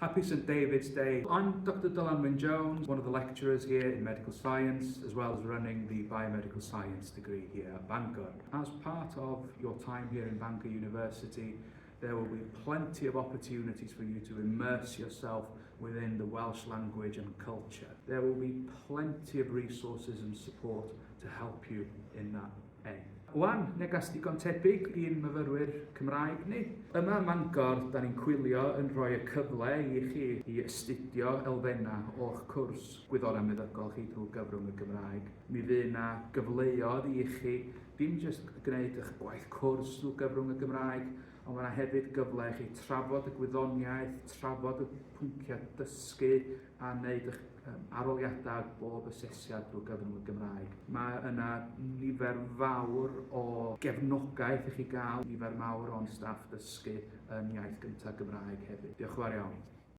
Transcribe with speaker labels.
Speaker 1: Happy St David's Day. I'm Dr Dylan Wyn Jones, one of the lecturers here in medical science, as well as running the biomedical science degree here at Bangor. As part of your time here in Bangor University, there will be plenty of opportunities for you to immerse yourself within the Welsh language and culture. There will be plenty of resources and support to help you in that aim. Wan, negas digon tebyg i'n myfyriwr Cymraeg ni. Yma Bangor, da ni'n chwilio yn rhoi y cyfle i chi i astudio elfennau o'ch cwrs gwyddorau meddygol chi drwy gyfrwng y Gymraeg. Mi fydd na gyfleoedd i chi dim jyst gwneud eich gwaith cwrs drwy gyfrwng y Gymraeg, ond mae yna hefyd gyfle i chi trafod y gwyddoniaeth, trafod y pwnciau dysgu a wneud eich aroliadau bob asesiad drwy gyfrwng y Gymraeg. Mae yna nifer fawr o gefnogaeth i chi gael, nifer mawr o'n staff dysgu yn iaith gyntaf Gymraeg hefyd. Diolch yn fawr iawn.